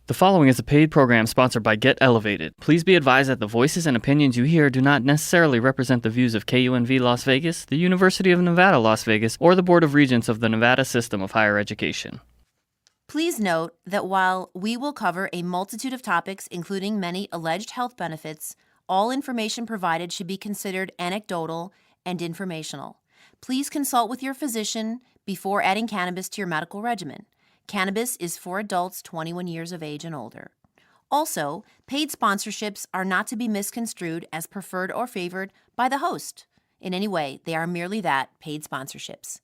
The following is a paid program sponsored by Get Elevated. Please be advised that the voices and opinions you hear do not necessarily represent the views of KUNV Las Vegas, the University of Nevada, Las Vegas, or the Board of Regents of the Nevada System of Higher Education. Please note that while we will cover a multitude of topics, including many alleged health benefits, all information provided should be considered anecdotal and informational. Please consult with your physician before adding cannabis to your medical regimen. Cannabis is for adults 21 years of age and older. Also, paid sponsorships are not to be misconstrued as preferred or favored by the host. In any way, they are merely that, paid sponsorships.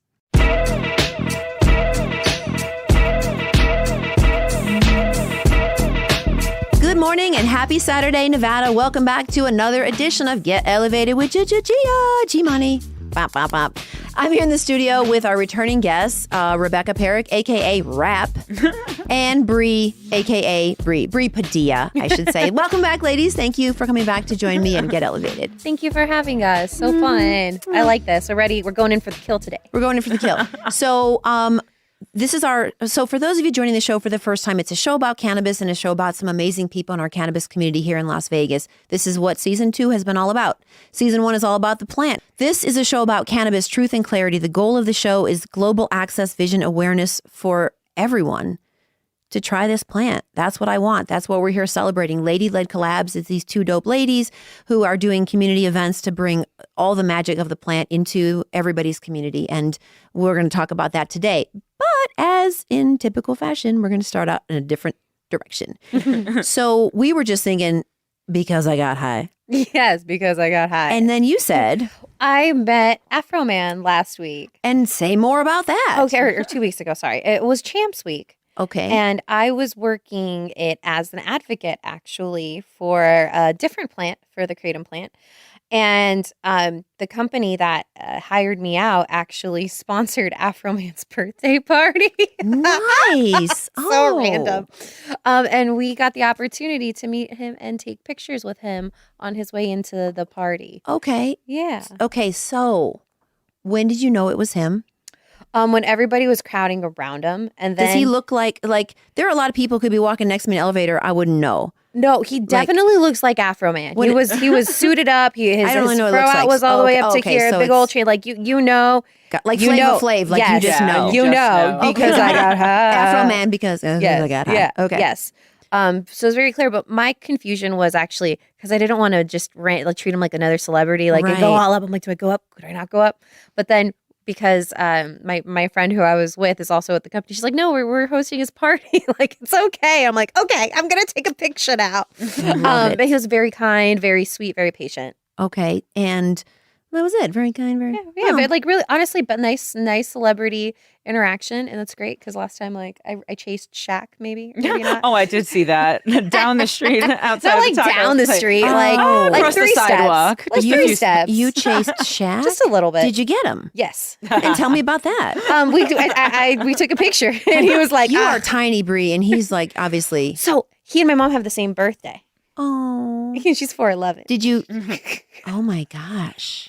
Good morning and happy Saturday, Nevada. Welcome back to another edition of Get Elevated with G-Money. Bop, bop, bop. I'm here in the studio with our returning guests, Rebecca Perrick, a.k.a. Rap, and Bree, a.k.a. Bree Padilla, I should say. Welcome back, ladies. Thank you for coming back to join me and Get Elevated. Thank you for having us. So fun. I like this. We're going in for the kill today. We're going in for the kill. So, so for those of you joining the show for the first time, it's a show about cannabis and a show about some amazing people in our cannabis community here in Las Vegas. This is what season 2 has been all about. Season 1 is all about the plant. This is a show about cannabis, truth and clarity. The goal of the show is global access, vision, awareness for everyone to try this plant. That's what I want. That's what we're here celebrating. Lady Led Collabs is these two dope ladies who are doing community events to bring all the magic of the plant into everybody's community. And we're going to talk about that today. But as in typical fashion, we're going to start out in a different direction. So we were just thinking, because I got high. Yes, because I got high. And then you said, I met Afro Man last week. And say more about that. Okay, or 2 weeks ago, sorry. It was Champs Week. Okay. And I was working it as an advocate, actually, for a different plant, for the Kratom plant. And the company that hired me out actually sponsored Afro Man's birthday party. Nice. So random. And we got the opportunity to meet him and take pictures with him on his way into the party. Okay. Yeah. Okay, so when did you know it was him? When everybody was crowding around him. And then, does he look like there are a lot of people who could be walking next to me in an elevator, I wouldn't know. No, he definitely looks like Afro Man. He was suited up. His fro out was all the way up to here, so big old chain. Like you know, like Flavor Flav, like yes, you just know. You know because I got high. Afro Man because I got high. Yeah. Okay. Yes. So it's very clear. But my confusion was actually because I didn't want to just treat him like another celebrity, like go all up. I'm like, do I go up? Could I not go up? But then, because my friend who I was with is also at the company. She's like, no, we're hosting his party. Like, it's okay. I'm like, okay, I'm going to take a picture now. But he was very kind, very sweet, very patient. Okay. And that was it. Very kind, very... Yeah, but like really, honestly, but nice celebrity interaction. And that's great because last time, like, I chased Shaq, maybe not. Oh, I did see that. Down the street, outside not like the down the street, like across 3 the sidewalk. steps. Like 3 steps. You chased Shaq? Just a little bit. Did you get him? Yes. And tell me about that. We took a picture and he was like, you are tiny, Bree. And he's like, obviously. So he and my mom have the same birthday. Oh. She's 4'11". Did you? Oh my gosh.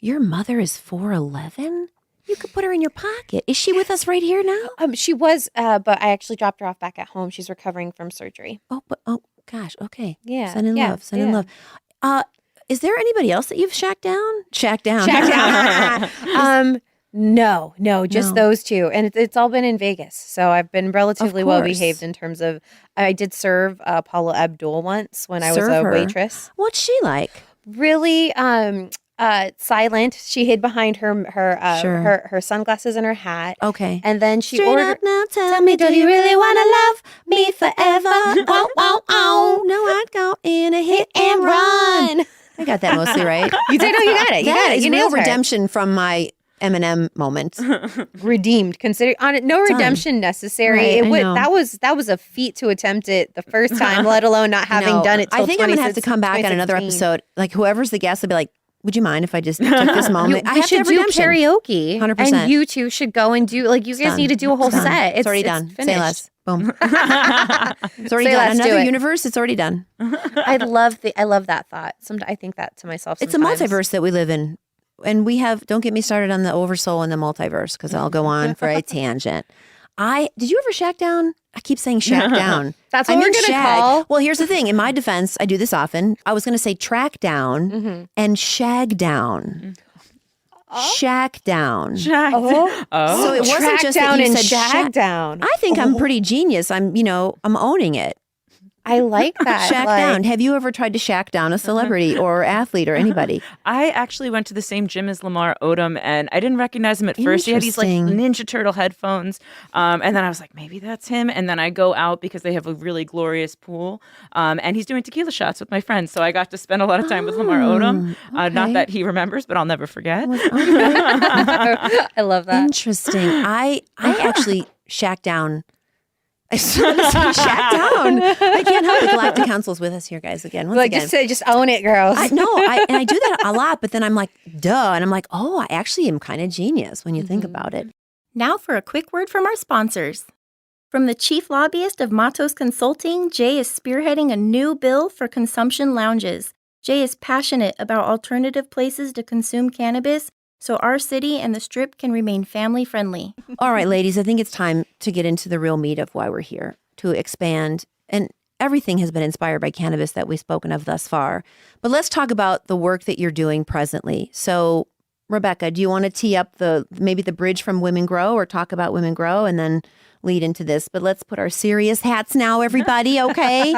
Your mother is 4'11"? You could put her in your pocket. Is she with us right here now? She was, but I actually dropped her off back at home. She's recovering from surgery. Oh gosh. Okay. Yeah. Send in love. Is there anybody else that you've shacked down? Shacked down. No, just those two. And it's all been in Vegas. So I've been relatively well behaved in terms of, I did serve Paula Abdul once when I was a waitress. What's she like? Really silent. She hid behind her sunglasses and her hat. Okay. And then she Straight ordered, up now, tell me, do you really want to love me forever? Oh, no, I'd go in a hit and run. I got that mostly right. You did? No, you got it. You got it. Is You real nailed her. redemption from my Eminem moment. Redeemed. Consider on it, no redemption necessary. Right, that was a feat to attempt it the first time, let alone not having done it till I think I'm going to have to come back on another episode. Like whoever's the guest will be like, would you mind if I just took this moment? We should do karaoke. 100%. And you two should go and do, like, you guys need to do a whole set. It's already done. Finished. Say less. Boom. It's already done. Another universe, it's already done. I love that thought. I think that to myself sometimes. It's a multiverse that we live in. And we have, don't get me started on the oversoul and the multiverse, because I'll go on for a tangent. Did you ever shack down? I keep saying shack down. That's I what we're mean gonna shag. call. Well, here's the thing. In my defense, I do this often. I was going to say track down and shag down. Shack down. Jacked. Oh. So it wasn't Track just down that you and said shag down. I think I'm pretty genius. I'm owning it. I like that. Shack like, down. Have you ever tried to shack down a celebrity or athlete or anybody? I actually went to the same gym as Lamar Odom, and I didn't recognize him at first. He had these like Interesting. Ninja Turtle headphones, and then I was like, maybe that's him. And then I go out because they have a really glorious pool, and he's doing tequila shots with my friends. So I got to spend a lot of time with Lamar Odom. Not okay. that he remembers, but I'll never forget. I love that. Interesting. I actually shack down. I still shack down. I can't help it. Galactic Council's with us here, guys. Again, once Like again. just own it, girls. I do that a lot, but then I'm like, duh. And I'm like, oh, I actually am kind of genius when you think about it. Now for a quick word from our sponsors. From the chief lobbyist of Matos Consulting, Jay is spearheading a new bill for consumption lounges. Jay is passionate about alternative places to consume cannabis, so our city and the Strip can remain family-friendly. All right, ladies, I think it's time to get into the real meat of why we're here, to expand. And everything has been inspired by cannabis that we've spoken of thus far. But let's talk about the work that you're doing presently. So, Rebecca, do you want to tee up maybe the bridge from Women Grow or talk about Women Grow and then lead into this? But let's put our serious hats now, everybody, okay?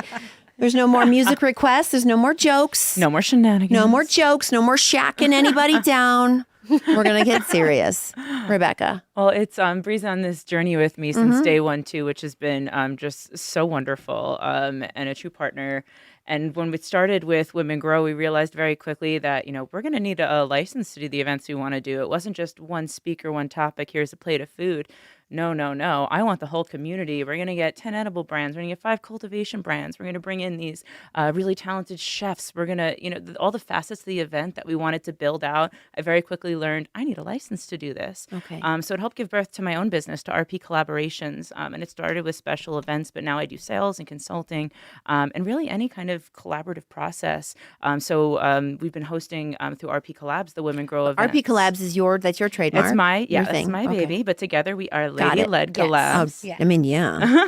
There's no more music requests. There's no more jokes. No more shenanigans. No more jokes. No more shacking anybody down. We're going to get serious. Rebecca. Well, it's Bree's on this journey with me since day one, too, which has been just so wonderful and a true partner. And when we started with Women Grow, we realized very quickly that, we're going to need a license to do the events we want to do. It wasn't just one speaker, one topic, here's a plate of food. No. I want the whole community. We're going to get 10 edible brands. We're going to get 5 cultivation brands. We're going to bring in these really talented chefs. We're going to, all the facets of the event that we wanted to build out. I very quickly learned I need a license to do this. Okay. So it helped give birth to my own business, to RP Collaborations. And it started with special events, but now I do sales and consulting and really any kind of collaborative process. So we've been hosting through RP Collabs, the Women Grow events. RP Collabs is that's your trademark. It's my, your that's thing. my Okay. baby. But together we are Got Lady it. Led Oh, Collabs. I mean, yeah.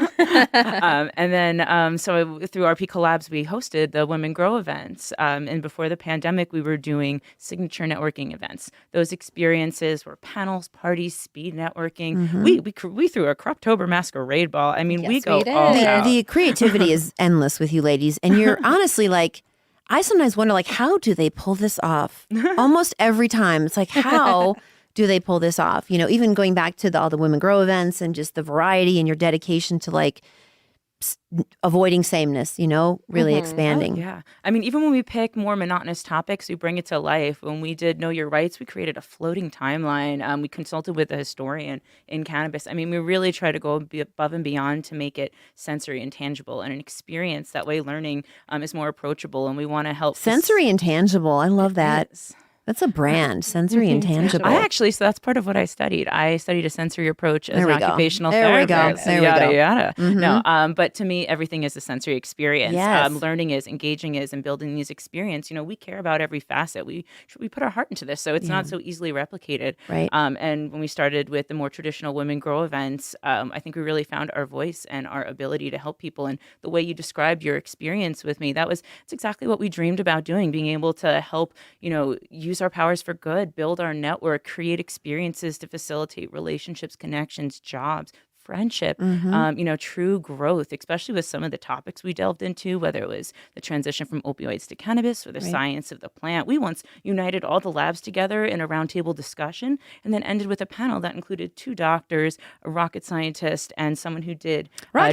And then so through RP Collabs, we hosted the Women Grow events. And before the pandemic, we were doing signature networking events. Those experiences were panels, parties, speed networking. We threw a Croptober masquerade ball. I mean, we Yes, go we did. all out. The creativity is endless with you ladies. And you're honestly like, I sometimes wonder, like, how do they pull this off? Almost every time. It's like, how do they pull this off? Even going back to all the Women Grow events and just the variety and your dedication to like avoiding sameness, really expanding. Yeah. I mean, even when we pick more monotonous topics, we bring it to life. When we did Know Your Rights, we created a floating timeline. We consulted with a historian in cannabis. I mean, we really try to go above and beyond to make it sensory and tangible and an experience. That way learning is more approachable, and we want to help. Sensory and tangible. I love that. Yes. That's a brand, sensory and tangible. So that's part of what I studied. I studied a sensory approach as There an we go. occupational There we go. therapist. There we yada, go. yada. Mhm. No, but to me, everything is a sensory experience. Yes. Learning is, engaging is, and building these experiences. We care about every facet. We put our heart into this, so it's not so easily replicated. Right. And when we started with the more traditional Women Grow events, I think we really found our voice and our ability to help people. And the way you described your experience with me, it's exactly what we dreamed about doing, being able to help, use our powers for good, build our network, create experiences to facilitate relationships, connections, jobs, friendship, true growth, especially with some of the topics we delved into, whether it was the transition from opioids to cannabis or the science of the plant. We once united all the labs together in a roundtable discussion and then ended with a panel that included 2 doctors, a rocket scientist, and someone who did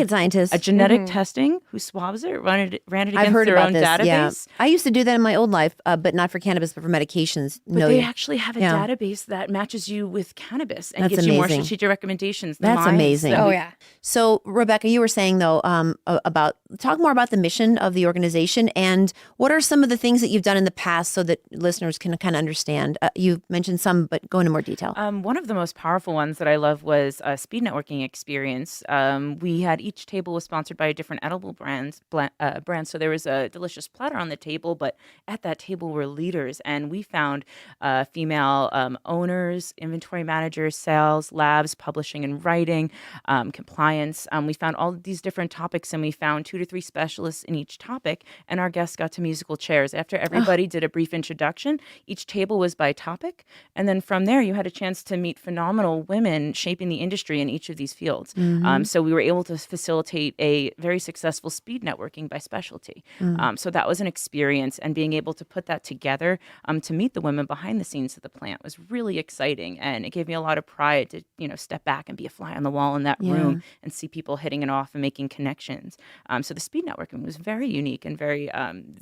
scientist. a genetic testing, who swabs it, ran it against I've heard their about own this. database. Yeah. I used to do that in my old life, but not for cannabis, but for medications. But they actually have a database that matches you with cannabis and gets you more strategic recommendations. That's amazing. Oh, yeah. So, Rebecca, you were saying, though, talk more about the mission of the organization and what are some of the things that you've done in the past so that listeners can kind of understand. You mentioned some, but go into more detail. One of the most powerful ones that I love was a speed networking experience. We had each table was sponsored by a different edible brand. So there was a delicious platter on the table, but at that table were leaders. And we found female owners, inventory managers, sales, labs, publishing and writing, compliance. We found all of these different topics, and we found 2 to 3 specialists in each topic, and our guests got to musical chairs. After everybody did a brief introduction, each table was by topic, and then from there you had a chance to meet phenomenal women shaping the industry in each of these fields. So we were able to facilitate a very successful speed networking by specialty. So that was an experience, and being able to put that together to meet the women behind the scenes of the plant was really exciting, and it gave me a lot of pride to step back and be a fly on the wall in that room and see people hitting it off and making connections. So the speed networking was very unique and very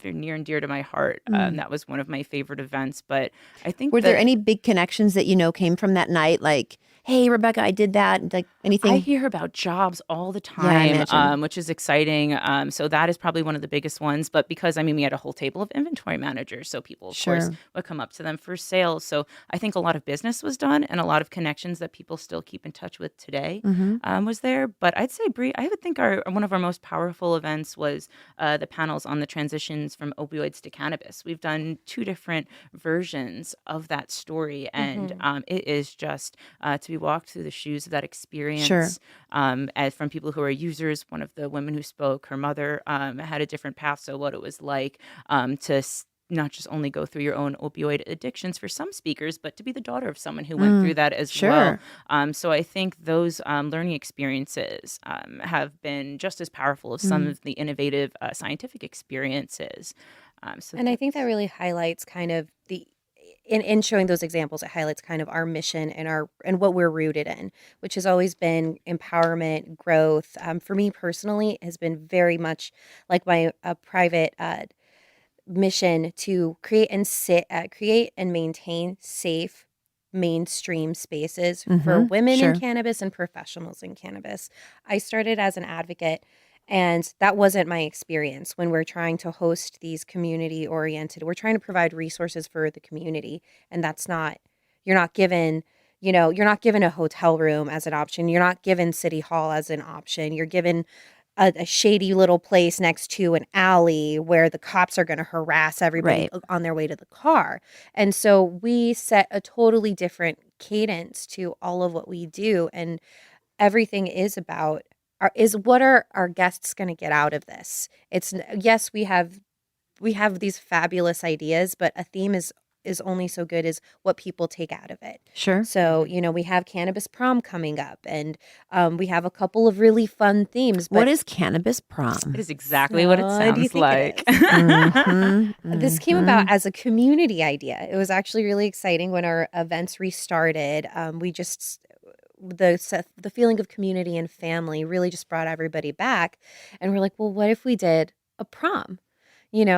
near and dear to my heart. That was one of my favorite events. But I think Were there any big connections that came from that night? Like, hey, Rebecca, I did that. Like anything? I hear about jobs all the Yeah, I time, imagine. which is exciting. So that is probably one of the biggest ones. But because, we had a whole table of inventory managers. So people, of course, would come up to them for sales. So I think a lot of business was done, and a lot of connections that people still keep in touch with today was there. But I'd say, Bree, I would think one of our most powerful events was the panels on the transitions from opioids to cannabis. We've done 2 different versions of that story, and it is just to be walked through the shoes of that experience. As from people who are users, one of the women who spoke, her mother had a different path. So what it was like to not just only go through your own opioid addictions for some speakers, but to be the daughter of someone who went through that as well. So I think those learning experiences have been just as powerful as some of the innovative scientific experiences. And I think that really highlights kind of in showing those examples, it highlights kind of our mission and what we're rooted in, which has always been empowerment, growth. For me personally, it has been very much like my private mission to create and maintain safe mainstream spaces for women in cannabis and professionals in cannabis. I started as an advocate, and that wasn't my experience when we're trying to host these we're trying to provide resources for the community. And you're not given a hotel room as an option. You're not given City Hall as an option. You're given a shady little place next to an alley where the cops are going to harass everybody on their way to the car. And so we set a totally different cadence to all of what we do. And everything is about what are our guests going to get out of this? Yes, we have these fabulous ideas, but a theme is only so good as what people take out of it. So, we have Cannabis Prom coming up, and we have a couple of really fun themes. But what is Cannabis Prom? It is exactly what it sounds like. This came about as a community idea. It was actually really exciting when our events restarted. The feeling of community and family really just brought everybody back. And we're like, well, what if we did a prom?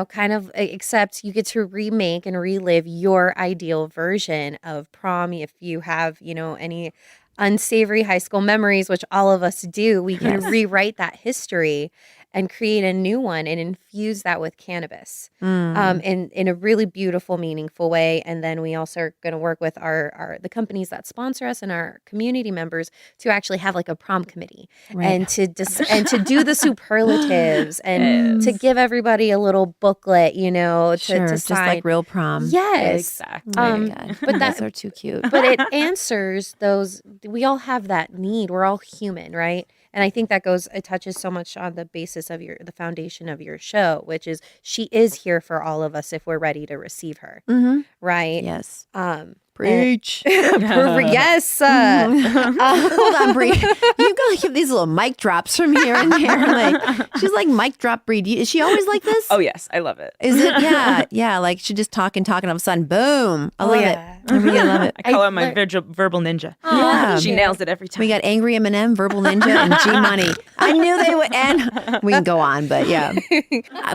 Kind of, except you get to remake and relive your ideal version of prom. If you have, any unsavory high school memories, which all of us do, we can rewrite that history and create a new one and infuse that with cannabis in a really beautiful, meaningful way. And then we also are going to work with the companies that sponsor us and our community members to actually have like a prom committee and to do the superlatives and to give everybody a little booklet, to just sign. like real prom. Yes, exactly. Oh my God. But those are too cute. But it answers those. We all have that need. We're all human, right? And I think it touches so much on the basis of the foundation of your show, which is she is here for all of us if we're ready to receive her. Right? Yes. Preach. Yes. Hold on, Bree. You gotta give these little mic drops from here and there. She's like mic drop Bree. Is she always like this? Oh, yes. I love it. Is it? Yeah. Yeah. Like she just talking, all of a sudden, boom. I love it. I really love it. I call her my verbal ninja. Yeah. She nails it every time. We got Angry Eminem, Verbal Ninja, and G Money. I knew they would. And we can go on, but yeah.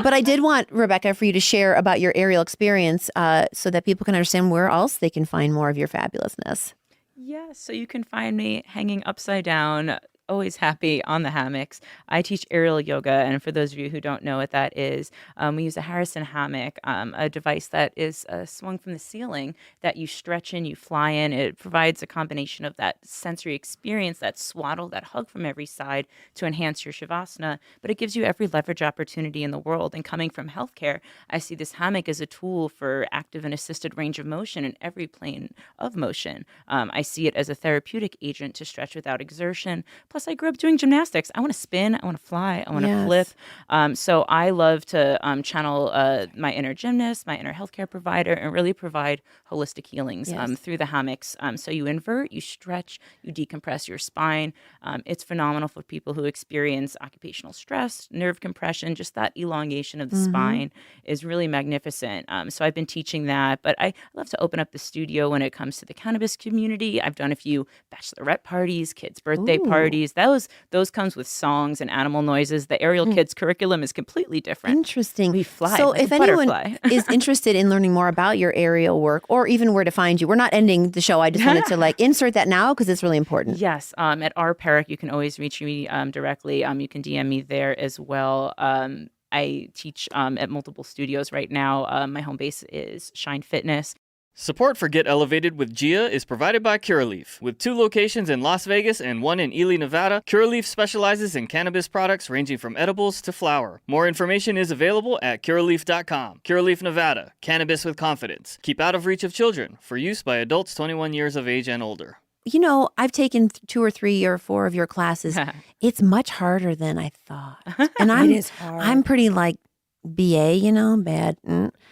But I did want, Rebecca, for you to share about your aerial experience so that people can understand where else they can find more of your fabulousness. Yeah, so you can find me hanging upside down, always happy on the hammocks. I teach aerial yoga, and for those of you who don't know what that is, we use a Harrison hammock, a device that is swung from the ceiling that you stretch in, you fly in. It provides a combination of that sensory experience, that swaddle, that hug from every side to enhance your shavasana, but it gives you every leverage opportunity in the world. And coming from healthcare, I see this hammock as a tool for active and assisted range of motion in every plane of motion. I see it as a therapeutic agent to stretch without exertion. Plus, plus I grew up doing gymnastics. I want to spin, I want to fly, I want to Yes. flip. So I love to channel my inner gymnast, my inner healthcare provider, and really provide holistic healings Yes. through the hammocks. So you invert, you stretch, you decompress your spine. It's phenomenal for people who experience occupational stress, nerve compression, just that elongation of the spine is really magnificent. So I've been teaching that, but I love to open up the studio when it comes to the cannabis community. I've done a few bachelorette parties, kids' birthday parties. Those comes with songs and animal noises. The Aerial Kids curriculum is completely different. Interesting. We fly So like if a anyone butterfly. is interested in learning more about your aerial work or even where to find you, we're not ending the show. I just wanted to like insert that now because it's really important. Yes, at R Perrick, you can always reach me directly. You can DM me there as well. I teach at multiple studios right now. My home base is Shine Fitness. Support for Get Elevated with Gia is provided by Curaleaf. With 2 locations in Las Vegas and 1 in Ely, Nevada, Curaleaf specializes in cannabis products ranging from edibles to flower. More information is available at curaleaf.com. Curaleaf, Nevada. Cannabis with confidence. Keep out of reach of children. For use by adults 21 years of age and older. You know, I've taken 2 or 3 or 4 of your classes. It's much harder than I thought. And It is hard. I'm pretty like BA, you know, bad.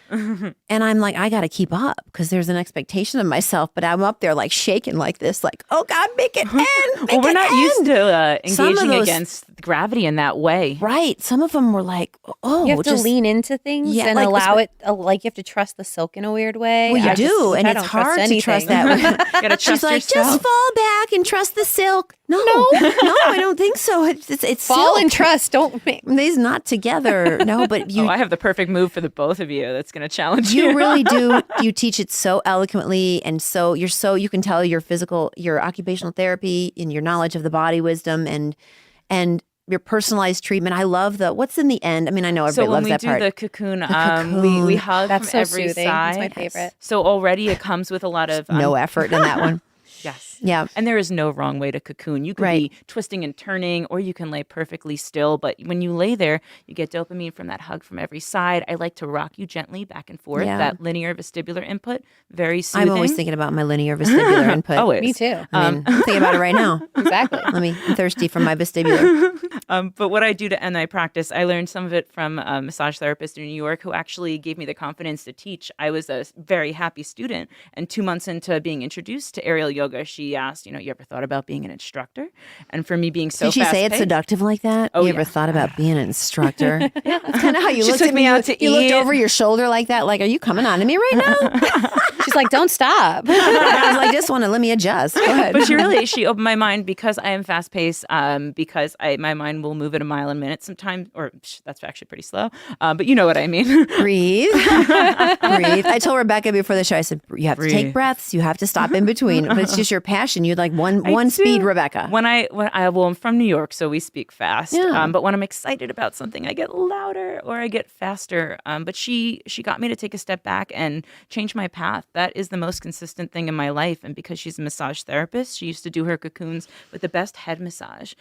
And I'm like, I got to keep up because there's an expectation of myself, but I'm up there like shaking like this, like, oh God, make it end. Well, we're not used to Some of engaging those- against gravity in that way. Right. Some of them were like, oh, You have to just, lean into things Yeah, and like, allow it. Like you have to trust the silk in a weird way. Well, you I do, just- and I it's don't hard to trust anything. that. Gotta She's trust like, yourself. just fall back and trust the silk. No, no, I don't think so. It's Fall silk. and trust. Don't make. These not together. No, but you I have the perfect move for the both of you. That's going to challenge you. you really do. You teach it so eloquently, and so you can tell your occupational therapy and your knowledge of the body wisdom and your personalized treatment. I love what's in the end. I mean, I know everybody So when loves we that do part. the cocoon, cocoon. we hug That's from so every soothing. side. It's my favorite. So already it comes with a lot of No effort in that one. Yes. Yeah. And there is no wrong way to cocoon. You could Right. be twisting and turning, or you can lay perfectly still. But when you lay there, you get dopamine from that hug from every side. I like to rock you gently back and forth. Yeah. That linear vestibular input, very soothing. I'm always thinking about my linear vestibular input. Always. Me too. I mean, I'm thinking about it right now. Exactly. I'm thirsty for my vestibular. But what I do to end my practice, I learned some of it from a massage therapist in New York who actually gave me the confidence to teach. I was a very happy student. And 2 months into being introduced to aerial yoga, she asked, you ever thought about being an instructor? And for me being so Did she say it fast-paced- seductive like that? Oh, you ever yeah. thought about being an instructor? Yeah, that's kind of how you She looked took at me me. out to You looked eat. over your shoulder like that. Like, are you coming on to me right now? She's like, don't stop. I was like, just want to let me adjust. Go ahead. But she opened my mind because I am fast paced, because my mind will move at a mile a minute sometimes, or that's actually pretty slow. But you know what I mean. Breathe. Breathe. I told Rebecca before the show, I said, you have to take Breathe. breaths. You have to stop in between. But it's just your passion. You're like one speed, Rebecca. I'm from New York, so we speak fast. Yeah. But when I'm excited about something, I get louder or I get faster. But she got me to take a step back and change my path. That is the most consistent thing in my life. And because she's a massage therapist, she used to do her cocoons with the best head massage.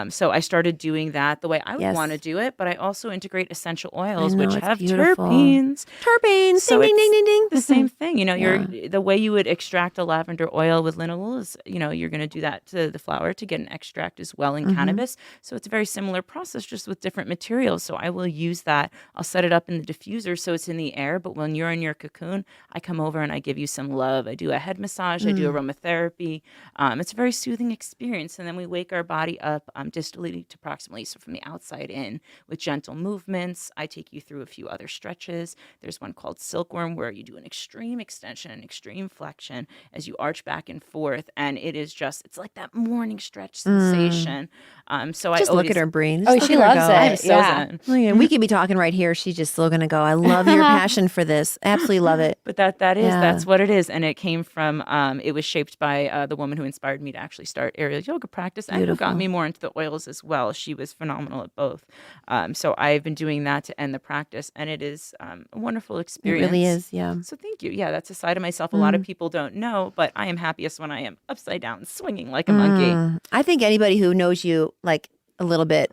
So I started doing that the way I would Yes. want to do it. But I also integrate essential oils, know, which it's have beautiful. terpenes. Terpenes. So ding, ding, it's ding, ding, ding. the same thing. Yeah. You're the way you would extract a lavender oil with linalool is, you're going to do that to the flower to get an extract as well in cannabis. So it's a very similar process, just with different materials. So I will use that. I'll set it up in the diffuser so it's in the air. But when you're in your cocoon, I come over and I give you some love. I do a head massage. I do aromatherapy. It's a very soothing experience. And then we wake our body up distally to proximally, so from the outside in, with gentle movements. I take you through a few other stretches. There's one called silkworm where you do an extreme extension, an extreme flexion as you arch back and forth. And it's like that morning stretch sensation. So Just I look at her breathe. Oh, Just she look at her loves go. it. I'm so Yeah. zen. Look at- we could be talking right here. She's just still going to go, I love your passion for this. Absolutely love it. But that's Yeah. what it is. And it came from, it was shaped by the woman who inspired me to actually start aerial yoga practice and who Beautiful. got me more into the oils as well. She was phenomenal at both. So I've been doing that to end the practice, and it is a wonderful It experience. really is. Yeah. So thank you. Yeah, that's a side of myself a lot of people don't know, but I am happiest when I am upside down, swinging like a monkey. I think anybody who knows you like a little bit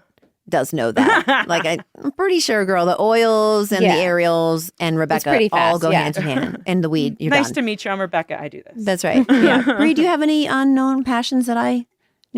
does know that. Like I'm pretty sure, girl, the oils and Yeah. the aerials and Rebecca pretty all fast, go yeah. hand in hand. And the weed, you're Nice done. to meet you. I'm Rebecca. I do this. That's right. Yeah. Bree, do you have any unknown passions that I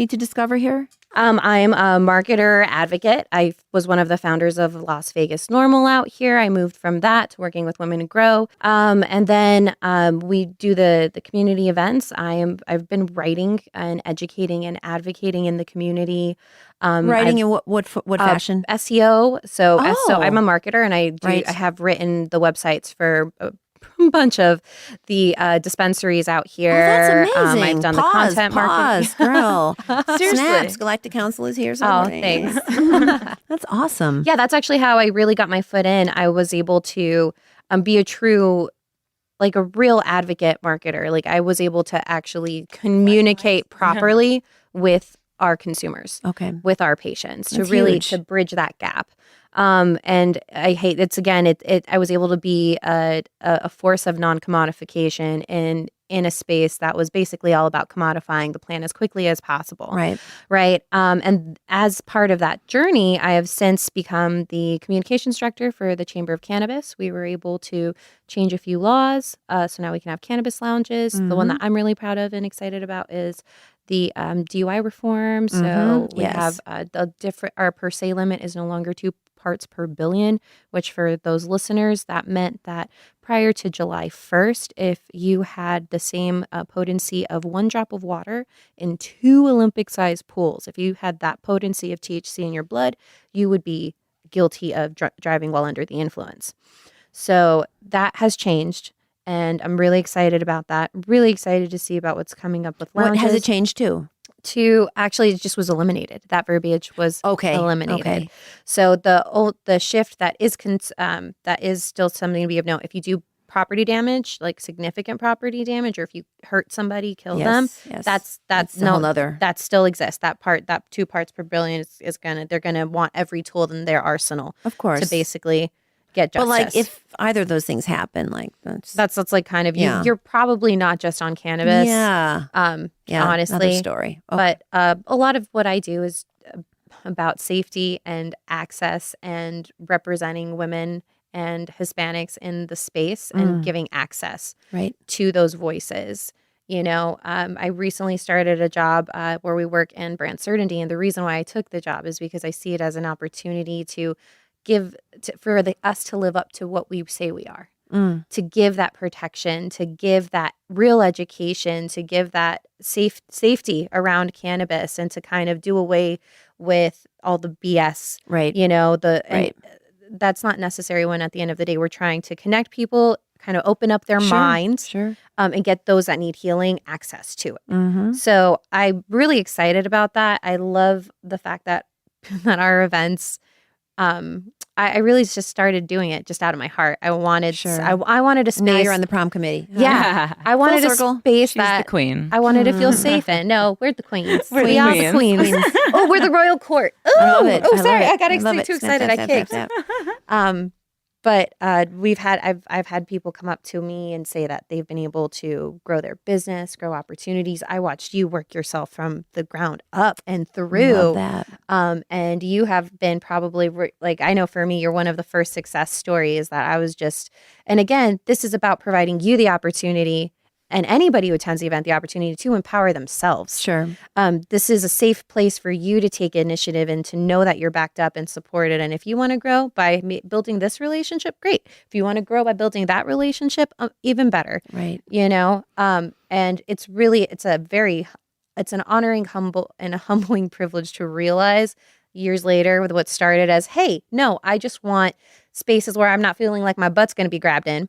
need to discover here? I'm a marketer advocate. I was one of the founders of Las Vegas Normal out here. I moved from that to working with Women to Grow. And then we do the community events. I've been writing and educating and advocating in the community. Writing in what fashion? SEO. So Oh. I'm a marketer, and I have written the websites for a bunch of the dispensaries out here. Oh, that's amazing. I've done the content marketing. Girl. Seriously. Snaps. Galactic Council is here. Oh, thanks. That's awesome. Yeah, that's actually how I really got my foot in. I was able to be a true, like a real advocate marketer. Like I was able to actually communicate properly with our consumers, with our patients, That's to really huge. to bridge that gap. And I hate it's again. I was able to be a force of non-commodification in a space that was basically all about commodifying the plant as quickly as possible. Right. And as part of that journey, I have since become the communications director for the Chamber of Cannabis. We were able to change a few laws, so now we can have cannabis lounges. The one that I'm really proud of and excited about is the DUI reform. So we have the different. Our per se limit is no longer 2 parts per billion, which for those listeners, that meant that prior to July 1st, if you had the same potency of 1 drop of water in 2 Olympic-sized pools, if you had that potency of THC in your blood, you would be guilty of driving while under the influence. So that has changed, and I'm really excited about that. Really excited to see about what's coming up with lounges. What has it changed to? Actually, it just was eliminated. That verbiage was eliminated. Okay. So the shift that is still something to be of note. If you do property damage, like significant property damage, or if you hurt somebody, kill them, that's a whole other. That still exists. That 2 parts per billion is they're gonna want every tool in their arsenal, of course, to basically get justice. But like if either of those things happen, like that's like kind of you're probably not just on cannabis. Honestly, another story. But a lot of what I do is about safety and access and representing women and Hispanics in the space and giving access to those voices. You know, I recently started a job where we work in brand certainty, and the reason why I took the job is because I see it as an opportunity to for us to live up to what we say we are, to give that protection, to give that real education, to give that safety around cannabis, and to kind of do away with all the BS. You know, that's not necessary when at the end of the day we're trying to connect people, kind of open up their minds, and get those that need healing access to it. So I'm really excited about that. I love the fact that our events. I really just started doing it just out of my heart. I wanted I wanted a space. Now you're on the prom committee. Yeah. I wanted a space She's that the queen. I wanted to feel safe in. No, we're the queens. We're we the are the queens. Oh, we're the royal court. Oh, I love it. sorry. I got Snap, too excited. snap, I kicked. snap, snap. But I've had people come up to me and say that they've been able to grow their business, grow opportunities. I watched you work yourself from the ground up and through. Love that. And you have been probably like, I know for me, you're one of the first success stories that I was just, and again, this is about providing you the opportunity, and anybody who attends the event, the opportunity to empower themselves. This is a safe place for you to take initiative and to know that you're backed up and supported. And if you want to grow by building this relationship, great. If you want to grow by building that relationship, even better. You know, and it's an honoring, humble, and a humbling privilege to realize years later with what started as, hey, no, I just want spaces where I'm not feeling like my butt's going to be grabbed in,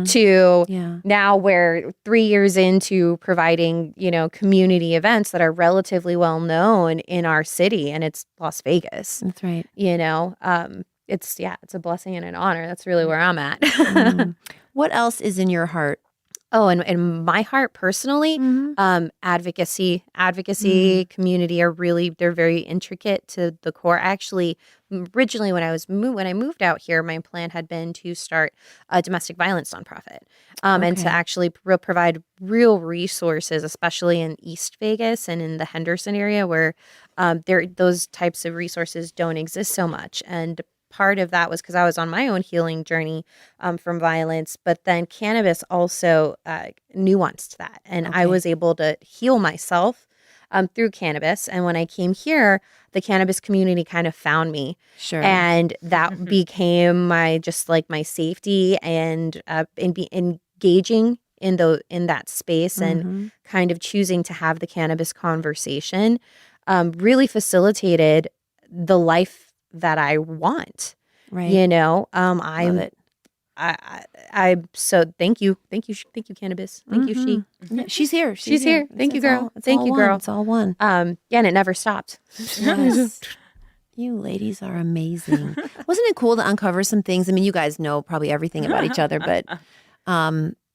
to now where 3 years into providing, you know, community events that are relatively well known in our city, and it's Las Vegas. That's right. You know, it's a blessing and an honor. That's really where I'm at. What else is in your heart? Oh, and in my heart personally, advocacy, community they're very intricate to the core. Actually, originally when I moved out here, my plan had been to start a domestic violence nonprofit, and to actually provide real resources, especially in East Vegas and in the Henderson area, where those types of resources don't exist so much. And part of that was because I was on my own healing journey from violence, but then cannabis also nuanced that. And I was able to heal myself through cannabis. And when I came here, the cannabis community kind of found me. Sure. And that became my safety and engaging in that space and kind of choosing to have the cannabis conversation really facilitated the life that I want. Right. You know, Love it. I so thank you, cannabis. Thank you, she. Yeah, she's here. She's here. Thank you, girl. Thank you, girl. It's all one. Yeah, and it never stopped. Yes. You ladies are amazing. Wasn't it cool to uncover some things? I mean, you guys know probably everything about each other, but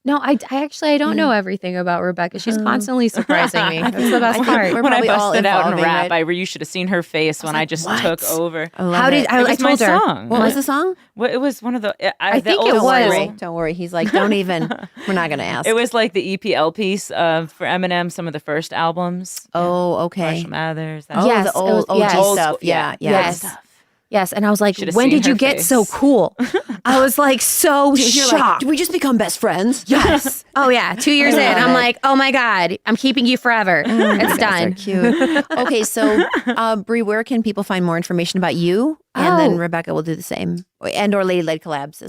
No, I actually don't know everything about Rebecca. She's constantly surprising me. That's the best I think part. we're When I probably all busted out in evolving, rap, right? you should have seen her face when I just what? took over. I love How did it. I It was my told her? song. What was the song? Well, it was one of the. I think it Don't was. worry. Don't worry. He's like, don't even. We're not going to ask. It was like the EPL piece for Eminem, some of the first albums. Oh, okay. Marshall Mathers. Oh, Yes, the it old was- OG yes. stuff. Old school, Yeah. Yes. Yes, and I was like, Should've when seen did you her get face. so cool? I was like so You're like, shocked. did we just become best friends? Yes. Oh yeah. 2 years in, I'm like, oh my God, I'm keeping you forever. It's done. Cute. Okay, so Bree, where can people find more information about you? And then Oh. Rebecca will do the same. And or Lady Led Collabs.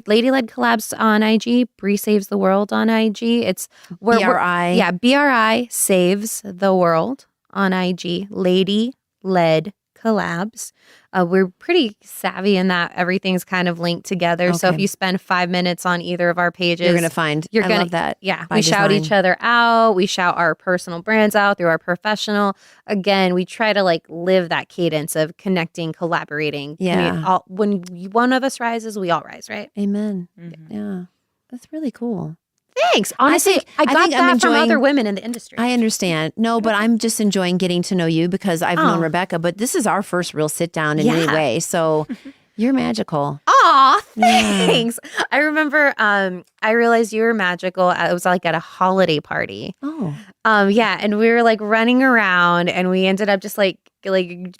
Lady Led Collabs on IG. Bree Saves the World on IG. It's BRI. Yeah, BRI Saves the World on IG. Lady Led Collabs. We're pretty savvy in that everything's kind of linked together. So if Okay. you spend 5 minutes on either of our pages, You're going to find. You're I gonna- love that. yeah, by we shout design. each other out. We shout our personal brands out through our professional. Again, we try to like live that cadence of connecting, collaborating. Yeah. When one of us rises, we all rise, right? Amen. Mhm. Yeah. That's really cool. Thanks. Honestly, think- I I got think I'm that from enjoying- other women in the industry. I understand. No, but I'm just enjoying getting to know you because I've known Oh. Rebecca, but this is our first real sit down in any Yeah. way. So you're magical. Aw, Yeah. thanks. I remember I realized you were magical. It was like at a holiday party. Oh. Yeah, and we were like running around and we ended up just like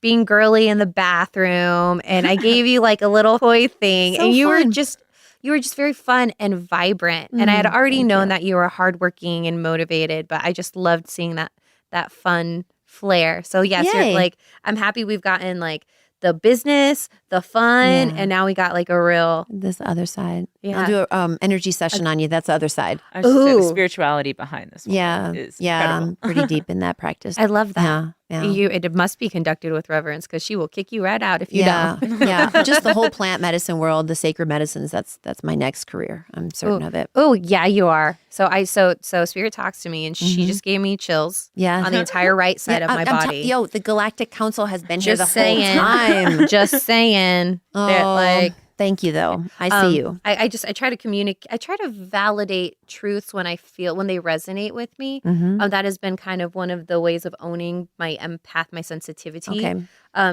being girly in the bathroom, and I gave you like a little toy thing, So and you fun. were just very fun and vibrant. And I had already thank known you. that you were hardworking and motivated, but I just loved seeing that fun flair. So yes, Yay. you're like, I'm happy we've gotten like the business, the fun, Yeah. and now we got like a real This the other side. Yeah. I'll do a energy session on you. That's the other side. I was just saying, the Ooh. spirituality behind this one Yeah. is Yeah. incredible. I'm pretty deep in that practice. I love that. Yeah. Yeah. It must be conducted with reverence because she will kick you right out if you yeah, don't. yeah. Just the whole plant medicine world, the sacred medicines. That's my next career. I'm certain of it. Oh yeah, you are. So Spirit talks to me, and she just gave me chills. Yeah. on the entire right side of my body. The Galactic Council has been here the Just saying. whole time. Just saying that, Oh, like, thank you though. I see you. I try to communicate. I try to validate truths when they resonate with me. Mhm. That has been kind of one of the ways of owning my empath, my sensitivity. Okay.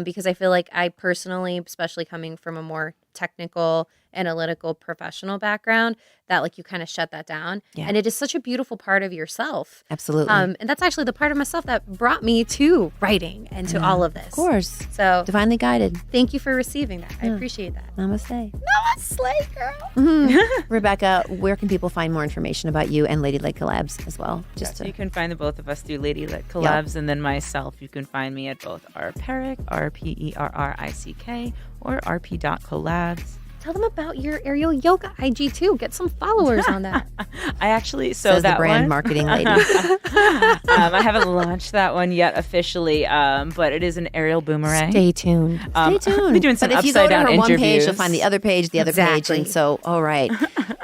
Because I feel like I personally, especially coming from a more technical, analytical, professional background, that like you kind of shut that down. Yeah. And it is such a beautiful part of yourself. Absolutely. And that's actually the part of myself that brought me to writing and to all of this. Of course. So Divinely guided. thank you for receiving that. I appreciate that. Namaste. Slay, girl. Rebecca, where can people find more information about you and Lady Led Collabs as well? Just So to you can find the both of us through Lady Led Collabs, and then myself. You can find me at both Perrick, RPERRICK, or RP.collabs. Tell them about your aerial yoga IG too. Get some followers on that. I actually says that the brand one, marketing lady. I haven't launched that one yet officially, but it is an aerial boomerang. Stay tuned. Stay I'll tuned. be doing some but if you go upside to down her one page, interviews. you'll find the other page, the other page. Exactly. And so, all right.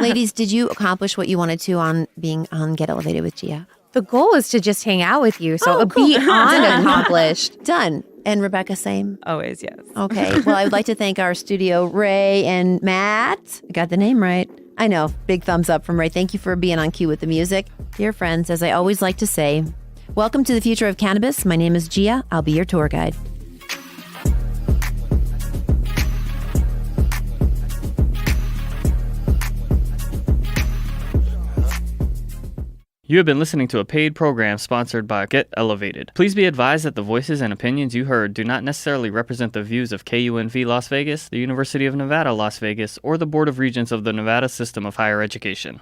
Ladies, did you accomplish what you wanted to on being on Get Elevated with Gia? The goal is to just hang out with you. So Oh, cool. beyond accomplished. Done. And Rebecca, same. Always, yes. Okay. Well, I would like to thank our studio, Ray and Matt. I got the name right. I know. Big thumbs up from Ray. Thank you for being on cue with the music. Dear friends, as I always like to say, welcome to the future of cannabis. My name is Gia. I'll be your tour guide. You have been listening to a paid program sponsored by Get Elevated. Please be advised that the voices and opinions you heard do not necessarily represent the views of KUNV Las Vegas, the University of Nevada, Las Vegas, or the Board of Regents of the Nevada System of Higher Education.